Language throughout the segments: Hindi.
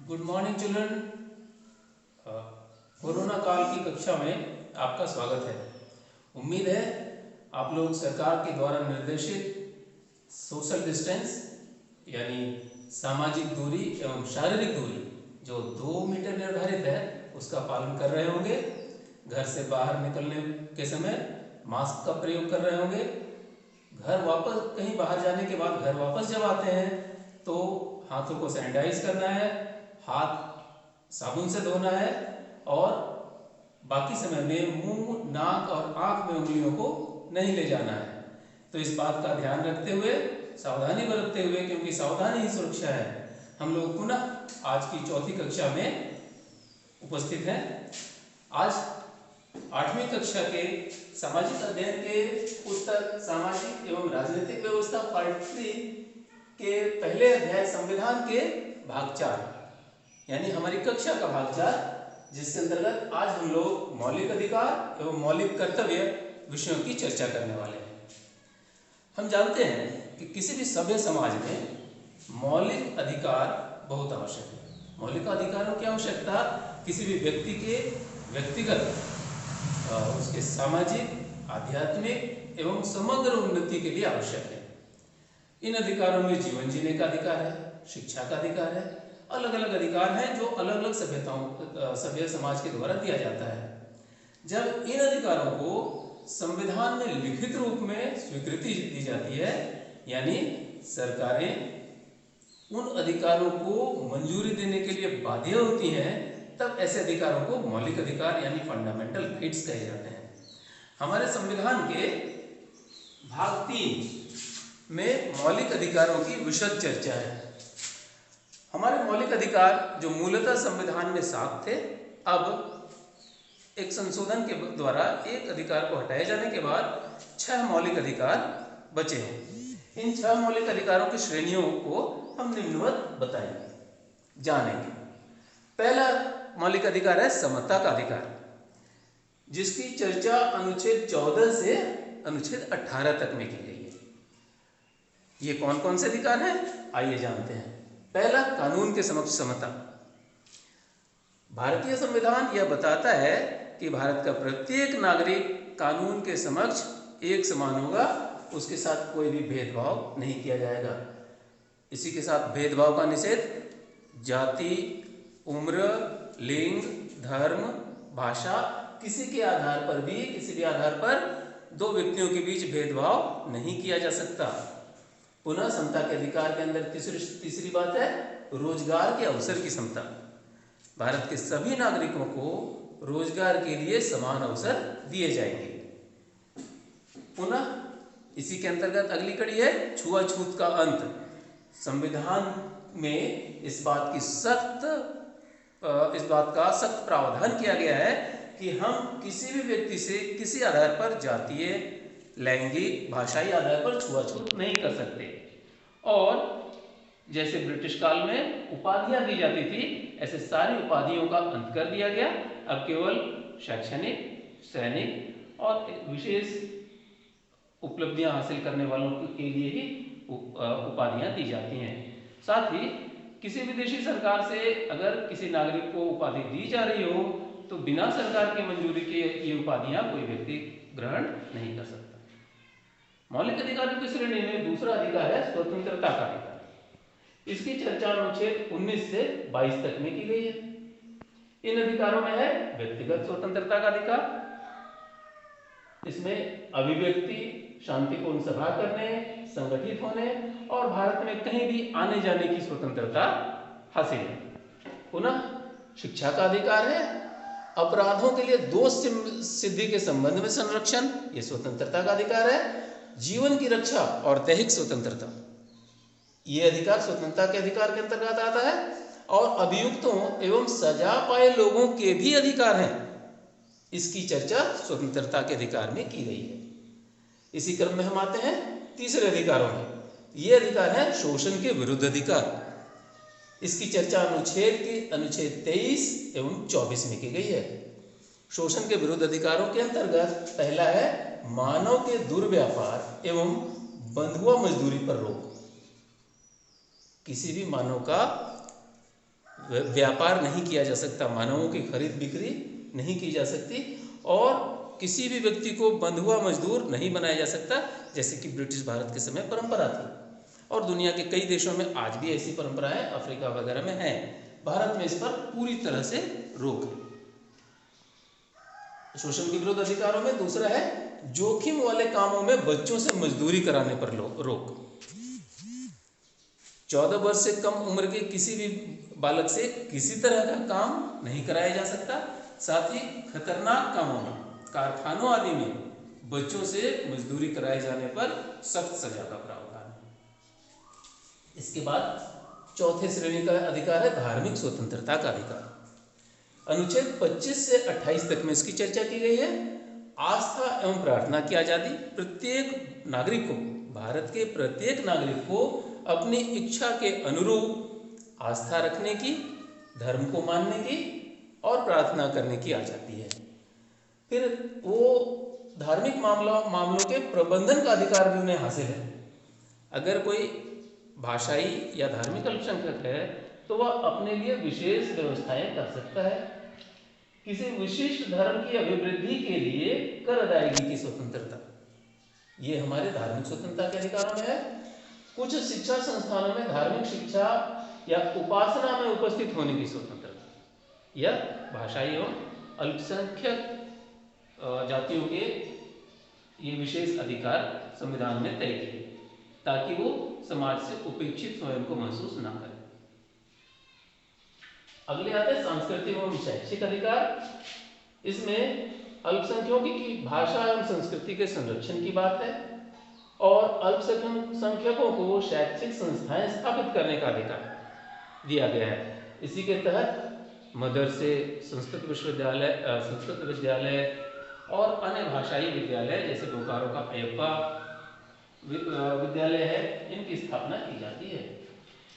Good morning children. कोरोना काल की कक्षा में आपका स्वागत है। उम्मीद है आप लोग सरकार के द्वारा निर्देशित सोशल डिस्टेंस यानी सामाजिक दूरी एवं शारीरिक दूरी जो 2 मीटर निर्धारित है उसका पालन कर रहे होंगे। घर से बाहर निकलने के समय मास्क का प्रयोग कर रहे होंगे। घर वापस कहीं बाहर जाने के बाद घर वापस जब आते हैं तो हाथों को सैनिटाइज करना है, हाथ साबुन से धोना है और बाकी समय में मुंह, नाक और आंख में उंगलियों को नहीं ले जाना है। तो इस बात का ध्यान रखते हुए, सावधानी बरतते हुए, क्योंकि सावधानी ही सुरक्षा है, हम लोग पुनः आज की चौथी कक्षा में उपस्थित हैं। आज 8वीं कक्षा के सामाजिक अध्ययन के पुस्तक सामाजिक एवं राजनीतिक व्यवस्था पार्ट 3 के पहले अध्याय संविधान के भाग 4 यानी हमारी कक्षा का भाग 4, जिसके अंतर्गत आज हम लोग मौलिक अधिकार एवं मौलिक कर्तव्य विषयों की चर्चा करने वाले हैं। हम जानते हैं कि किसी भी सभ्य समाज में मौलिक अधिकार बहुत आवश्यक है। मौलिक अधिकारों की आवश्यकता किसी भी व्यक्ति के व्यक्तिगत, उसके सामाजिक, आध्यात्मिक एवं समग्र उन्नति के लिए आवश्यक है। इन अधिकारों में जीवन जीने का अधिकार है, शिक्षा का अधिकार है, अलग अलग अधिकार हैं जो अलग अलग सभ्य समाज के द्वारा दिया जाता है। जब इन अधिकारों को संविधान में लिखित रूप में स्वीकृति दी जाती है, यानी सरकारें उन अधिकारों को मंजूरी देने के लिए बाध्य होती हैं, तब ऐसे अधिकारों को मौलिक अधिकार यानी फंडामेंटल राइट्स कहे जाते हैं। हमारे संविधान के भाग 3 में मौलिक अधिकारों की विशद चर्चा है। हमारे मौलिक अधिकार जो मूलतः संविधान में 7 थे, अब एक संशोधन के द्वारा एक अधिकार को हटाए जाने के बाद 6 मौलिक अधिकार बचे हैं। इन 6 मौलिक अधिकारों की श्रेणियों को हम निम्नवत बताएंगे, जानेंगे। पहला मौलिक अधिकार है समता का अधिकार, जिसकी चर्चा अनुच्छेद 14 से अनुच्छेद 18 तक में की गई है। ये कौन कौन से अधिकार हैं, आइए जानते हैं। पहला, कानून के समक्ष समता। भारतीय संविधान यह बताता है कि भारत का प्रत्येक नागरिक कानून के समक्ष एक समान होगा, उसके साथ कोई भी भेदभाव नहीं किया जाएगा। इसी के साथ भेदभाव का निषेध जाति, उम्र, लिंग, धर्म, भाषा, किसी के आधार पर भी, किसी भी आधार पर 2 व्यक्तियों के बीच भेदभाव नहीं किया जा सकता। पुनः समता के अधिकार के अंदर तीसरी बात है रोजगार के अवसर की समता। भारत के सभी नागरिकों को रोजगार के लिए समान अवसर दिए जाएंगे। पुनः इसी के अंतर्गत अगली कड़ी है छुआछूत का अंत। संविधान में इस बात का सख्त प्रावधान किया गया है कि हम किसी भी व्यक्ति से किसी आधार पर जातीय, लैंगिक, भाषाई आधार पर छुआछूत नहीं कर सकते। और जैसे ब्रिटिश काल में उपाधियां दी जाती थी, ऐसे सारी उपाधियों का अंत कर दिया गया। अब केवल शैक्षणिक, सैनिक और विशेष उपलब्धियां हासिल करने वालों के लिए ही उपाधियां दी जाती हैं। साथ ही किसी विदेशी सरकार से अगर किसी नागरिक को उपाधि दी जा रही हो तो बिना सरकार की मंजूरी के ये उपाधियां कोई व्यक्ति ग्रहण नहीं कर सकता। मौलिक अधिकारों की श्रेणी में दूसरा अधिकार है स्वतंत्रता का अधिकार। इसकी चर्चा अनुच्छेद 19 से 22 तक में की गई है। इन अधिकारों में है व्यक्तिगत स्वतंत्रता का अधिकार। इसमें अभिव्यक्ति, शांतिपूर्ण सभा करने, संगठित होने और भारत में कहीं भी आने जाने की स्वतंत्रता हासिल है। पुनः शिक्षा का अधिकार है। अपराधों के लिए दोष सिद्धि के संबंध में संरक्षण, यह स्वतंत्रता का अधिकार है। जीवन की रक्षा और दैहिक स्वतंत्रता, यह अधिकार स्वतंत्रता के अधिकार के अंतर्गत आता है। और अभियुक्तों एवं सजा पाए लोगों के भी अधिकार हैं, इसकी चर्चा स्वतंत्रता के अधिकार में की गई है। इसी क्रम में हम आते हैं तीसरे अधिकारों में। यह अधिकार है शोषण के विरुद्ध अधिकार। इसकी चर्चा अनुच्छेद 23 एवं 24 में की गई है। शोषण के विरुद्ध अधिकारों के अंतर्गत पहला है मानव के दुर्व्यापार एवं बंधुआ मजदूरी पर रोक। किसी भी मानव का व्यापार नहीं किया जा सकता, मानवों की खरीद बिक्री नहीं की जा सकती और किसी भी व्यक्ति को बंधुआ मजदूर नहीं बनाया जा सकता, जैसे कि ब्रिटिश भारत के समय परंपरा थी। और दुनिया के कई देशों में आज भी ऐसी परंपराएं अफ्रीका वगैरह में है। भारत में इस पर पूरी तरह से रोक है। शोषण के विरुद्ध अधिकारों में दूसरा है जोखिम वाले कामों में बच्चों से मजदूरी कराने पर रोक। 14 वर्ष से कम उम्र के किसी भी बालक से किसी तरह का काम नहीं कराया जा सकता। साथ ही खतरनाक कामों में, कारखानों आदि में बच्चों से मजदूरी कराए जाने पर सख्त सजा का प्रावधान है। इसके बाद चौथे श्रेणी का अधिकार है धार्मिक स्वतंत्रता का अधिकार। अनुच्छेद 25 से 28 तक में इसकी चर्चा की गई है। आस्था एवं प्रार्थना की आजादी। प्रत्येक नागरिक को, भारत के प्रत्येक नागरिक को अपनी इच्छा के अनुरूप आस्था रखने की, धर्म को मानने की और प्रार्थना करने की आजादी है। फिर वो धार्मिक मामलों के प्रबंधन का अधिकार भी उन्हें हासिल है। अगर कोई भाषाई या धार्मिक अल्पसंख्यक है तो वह अपने लिए विशेष व्यवस्थाएं कर सकता है। किसी विशिष्ट धर्म की अभिवृद्धि के लिए कर अदायगी की स्वतंत्रता, ये हमारे धार्मिक स्वतंत्रता के अधिकारों में है। कुछ शिक्षा संस्थानों में धार्मिक शिक्षा या उपासना में उपस्थित होने की स्वतंत्रता, यह भाषाई एवं अल्पसंख्यक जातियों के ये विशेष अधिकार संविधान में तय किए ताकि वो समाज से उपेक्षित स्वयं को महसूस न करें। अगले आते हैं सांस्कृतिक एवं शैक्षिक अधिकार। इसमें अल्पसंख्यकों की भाषा एवं संस्कृति के संरक्षण की बात है और अल्पसंख्यकों को शैक्षिक संस्थाएं स्थापित करने का अधिकार दिया गया है। इसी के तहत मदरसे, संस्कृत विश्वविद्यालय और अन्य भाषाई विद्यालय जैसे बोकारो का अयप्पा विद्यालय है, इनकी स्थापना की जाती है।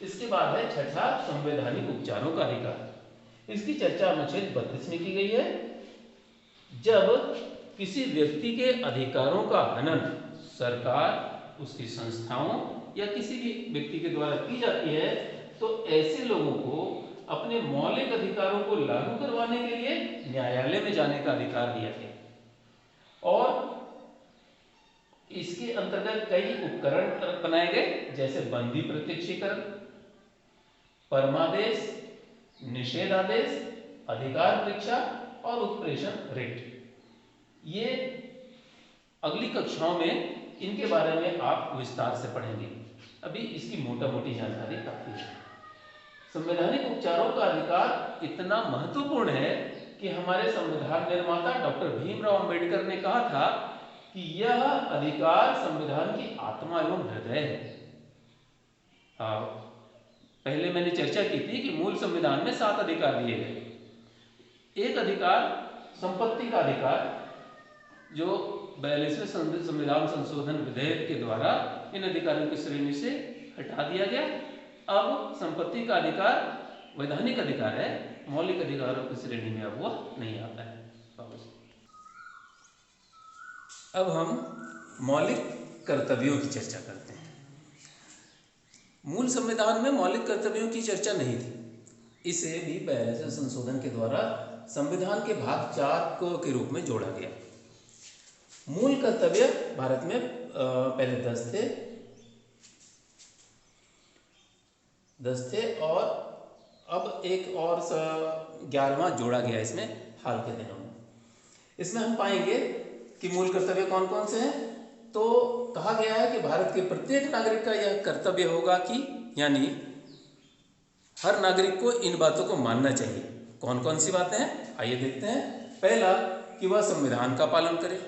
इसके बाद है छठा संवैधानिक उपचारों का अधिकार। इसकी चर्चा अनुच्छेद 32 में की गई है। जब किसी व्यक्ति के अधिकारों का हनन सरकार, उसकी संस्थाओं या किसी भी व्यक्ति के द्वारा की जाती है तो ऐसे लोगों को अपने मौलिक अधिकारों को लागू करवाने के लिए न्यायालय में जाने का अधिकार दिया गया और इसके अंतर्गत कई उपकरण बनाए गए, जैसे बंदी प्रत्यक्षीकरण, परमादेश, निषेधादेश, अधिकार परीक्षा और उत्प्रेषण रिट। ये अगली कक्षाओं में इनके बारे में आप विस्तार से पढ़ेंगे। अभी इसकी मोटा मोटी जानकारी काफी है। संवैधानिक उपचारों का अधिकार इतना महत्वपूर्ण है कि हमारे संविधान निर्माता डॉक्टर भीमराव अंबेडकर ने कहा था कि यह अधिकार संविधान की आत्मा एवं हृदय है। पहले मैंने चर्चा की थी कि मूल संविधान में 7 अधिकार दिए गए। एक अधिकार संपत्ति का अधिकार, जो 42वें संविधान संशोधन विधेयक के द्वारा इन अधिकारों की श्रेणी से हटा दिया गया। अब संपत्ति का अधिकार वैधानिक अधिकार है, मौलिक अधिकारों की श्रेणी में अब वह नहीं आता है। अब हम मौलिक कर्तव्यों की चर्चा करते हैं। मूल संविधान में मौलिक कर्तव्यों की चर्चा नहीं थी। इसे भी 42वें संशोधन के द्वारा संविधान के भाग 4 के रूप में जोड़ा गया। मूल कर्तव्य भारत में पहले 10 थे और अब एक और 11वां जोड़ा गया इसमें हाल के दिनों में। इसमें हम पाएंगे कि मूल कर्तव्य कौन कौन से हैं। तो कहा गया है कि भारत के प्रत्येक नागरिक का यह कर्तव्य होगा कि यानी हर नागरिक को इन बातों को मानना चाहिए। कौन कौन सी बातें हैं, आइए देखते हैं। पहला कि वह संविधान का पालन करे,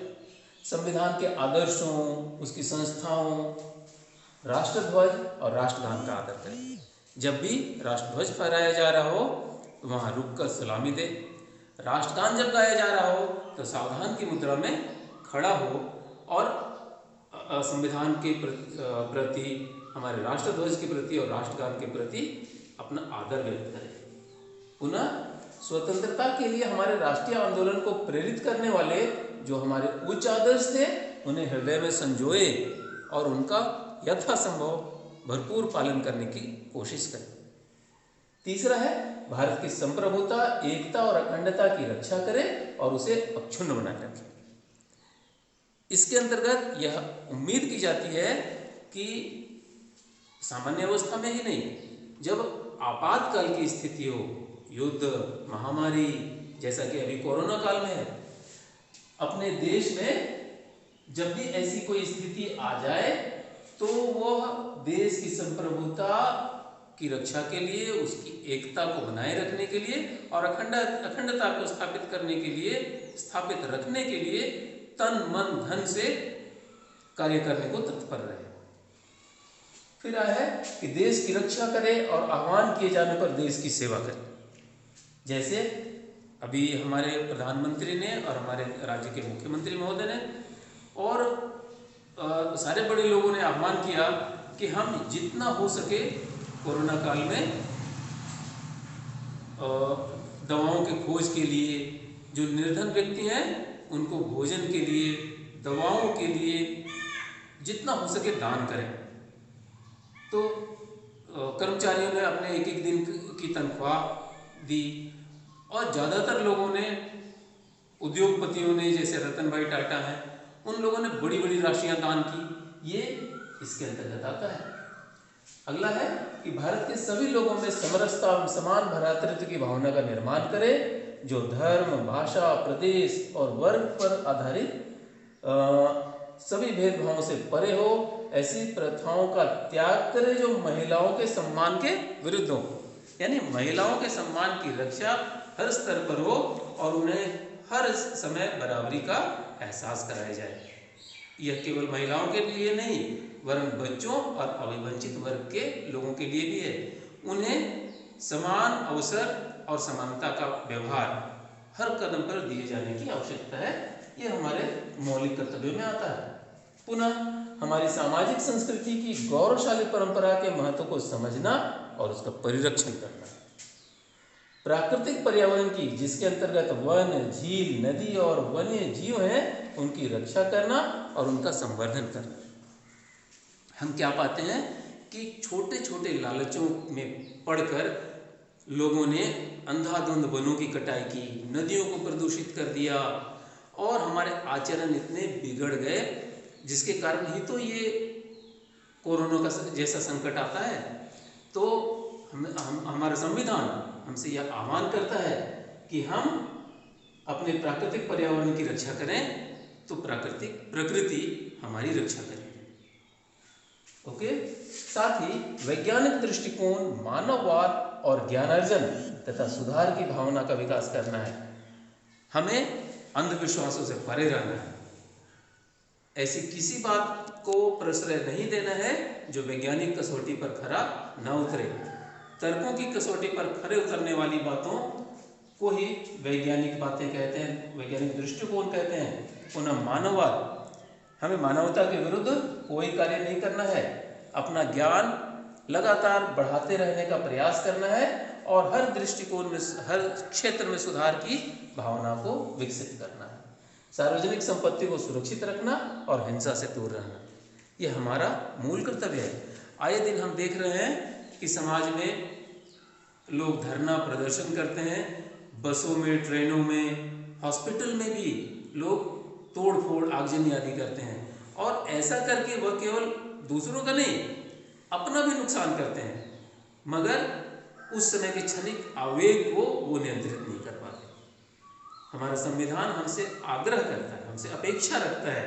संविधान के आदर्शों, उसकी संस्थाओं, राष्ट्रध्वज और राष्ट्रगान का आदर करे। जब भी राष्ट्रध्वज फहराया जा रहा हो तो वहाँ रुककर सलामी दे। राष्ट्रगान जब गाया जा रहा हो तो सावधान की मुद्रा में खड़ा हो और संविधान के प्रति, हमारे राष्ट्रध्वज के प्रति और राष्ट्रगान के प्रति अपना आदर व्यक्त करें। पुनः स्वतंत्रता के लिए हमारे राष्ट्रीय आंदोलन को प्रेरित करने वाले जो हमारे उच्च आदर्श थे उन्हें हृदय में संजोए और उनका यथासंभव भरपूर पालन करने की कोशिश करें। तीसरा है भारत की संप्रभुता, एकता और अखंडता की रक्षा करे और उसे अक्षुण्ण बनाए रखे। इसके अंतर्गत यह उम्मीद की जाती है कि सामान्य अवस्था में ही नहीं, जब आपातकाल की स्थिति हो, युद्ध, महामारी, जैसा कि अभी कोरोना काल में है, अपने देश में जब भी ऐसी कोई स्थिति आ जाए तो वह देश की संप्रभुता की रक्षा के लिए, उसकी एकता को बनाए रखने के लिए और अखंडता को स्थापित करने के लिए, स्थापित रखने के लिए तन मन धन से कार्य करने को तत्पर रहे। फिर आया है कि देश की रक्षा करे और आह्वान किए जाने पर देश की सेवा करे। जैसे अभी हमारे प्रधानमंत्री ने और हमारे राज्य के मुख्यमंत्री महोदय ने और सारे बड़े लोगों ने आह्वान किया कि हम जितना हो सके कोरोना काल में दवाओं के खोज के लिए, जो निर्धन व्यक्ति हैं उनको भोजन के लिए, दवाओं के लिए जितना हो सके दान करें। तो कर्मचारियों ने अपने एक एक दिन की तनख्वाह दी और ज़्यादातर लोगों ने, उद्योगपतियों ने, जैसे रतन भाई टाटा हैं, उन लोगों ने बड़ी बड़ी राशियां दान की। ये इसके अंतर्गत आता है। अगला है कि भारत के सभी लोगों में समरसता, समान भ्रातृत्व की भावना का निर्माण करे, जो धर्म, भाषा, प्रदेश और वर्ग पर आधारित सभी भेदभावों से परे हो, ऐसी प्रथाओं का त्याग करे जो महिलाओं के सम्मान के विरुद्ध हो। यानी महिलाओं के सम्मान की रक्षा हर स्तर पर हो और उन्हें हर समय बराबरी का एहसास कराया जाए। यह केवल महिलाओं के लिए नहीं वरन बच्चों और अविवंचित वर्ग के लोगों के लिए भी है। उन्हें समान अवसर और समानता का व्यवहार हर कदम पर दिए जाने की आवश्यकता है। यह हमारे मौलिक कर्तव्यों में आता है। पुनः हमारी सामाजिक संस्कृति की गौरवशाली परंपरा के महत्व को समझना और उसका परिरक्षण करना। प्राकृतिक पर्यावरण की, जिसके अंतर्गत वन, झील, नदी और वन्य जीव हैं, उनकी रक्षा करना और उनका संवर्धन करना। हम क्या पाते हैं कि छोटे छोटे लालचों में पड़कर लोगों ने अंधाधुंध वनों की कटाई की, नदियों को प्रदूषित कर दिया और हमारे आचरण इतने बिगड़ गए जिसके कारण ही तो ये कोरोना का जैसा संकट आता है। तो हमारा संविधान हमसे यह आह्वान करता है कि हम अपने प्राकृतिक पर्यावरण की रक्षा करें, तो प्रकृति हमारी रक्षा करेगी। ओके। साथ ही वैज्ञानिक दृष्टिकोण, मानववाद और ज्ञानार्जन तथा सुधार की भावना का विकास करना है। हमें अंधविश्वासों से परे रहना है। ऐसी किसी बात को प्रश्रय नहीं देना है जो वैज्ञानिक कसौटी पर खरा न उतरे। तर्कों की कसौटी पर खरे उतरने वाली बातों को ही वैज्ञानिक बातें कहते हैं, वैज्ञानिक दृष्टिकोण कहते हैं। पुनः मानववाद, हमें मानवता के विरुद्ध कोई कार्य नहीं करना है। अपना ज्ञान लगातार बढ़ाते रहने का प्रयास करना है और हर दृष्टिकोण में, हर क्षेत्र में सुधार की भावना को विकसित करना है। सार्वजनिक संपत्ति को सुरक्षित रखना और हिंसा से दूर रहना, यह हमारा मूल कर्तव्य है। आए दिन हम देख रहे हैं कि समाज में लोग धरना प्रदर्शन करते हैं, बसों में, ट्रेनों में, हॉस्पिटल में भी लोग तोड़ फोड़, आगजनी आदि करते हैं और ऐसा करके वह केवल दूसरों का नहीं अपना भी नुकसान करते हैं, मगर उस समय के क्षणिक आवेग को वो नियंत्रित नहीं कर पाते। हमारा संविधान हमसे आग्रह करता है, हमसे अपेक्षा रखता है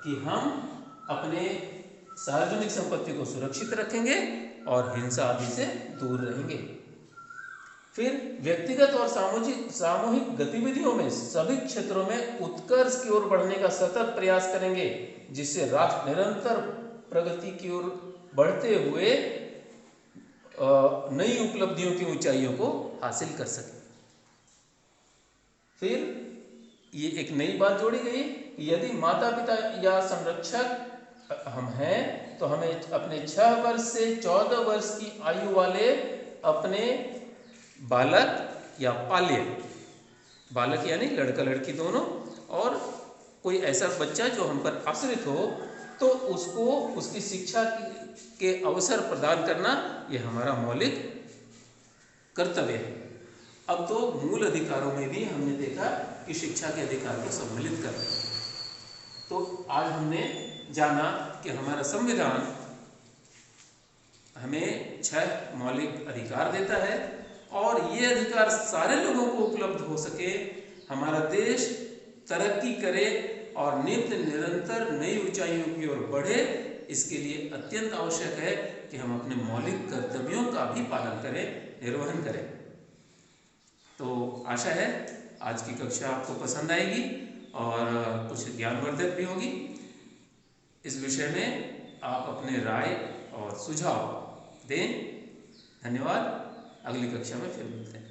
कि हम अपने सार्वजनिक संपत्ति को सुरक्षित रखेंगे और हिंसा आदि से दूर रहेंगे। फिर व्यक्तिगत और सामूहिक गतिविधियों में सभी क्षेत्रों में उत्कर्ष की ओर बढ़ने का सतत प्रयास करेंगे, जिससे राष्ट्र निरंतर प्रगति की ओर बढ़ते हुए नई उपलब्धियों की ऊंचाइयों को हासिल कर सके। फिर ये एक नई बात जोड़ी गई, यदि माता पिता या संरक्षक हम हैं तो हमें अपने 6 वर्ष से 14 वर्ष की आयु वाले अपने बालक या पाल्य, बालक यानी लड़का लड़की दोनों, और कोई ऐसा बच्चा जो हम पर आश्रित हो, तो उसको उसकी शिक्षा के अवसर प्रदान करना, यह हमारा मौलिक कर्तव्य है। अब तो मूल अधिकारों में भी हमने देखा कि शिक्षा के अधिकार को सम्मिलित कर दिया। तो आज हमने जाना कि हमारा संविधान हमें 6 मौलिक अधिकार देता है और ये अधिकार सारे लोगों को उपलब्ध हो सके, हमारा देश तरक्की करे और नित्य निरंतर नई ऊंचाइयों की ओर बढ़े, इसके लिए अत्यंत आवश्यक है कि हम अपने मौलिक कर्तव्यों का भी पालन करें, निर्वहन करें। तो आशा है आज की कक्षा आपको पसंद आएगी और कुछ ज्ञानवर्धक भी होगी। इस विषय में आप अपने राय और सुझाव दें। धन्यवाद। अगली कक्षा में फिर मिलते हैं।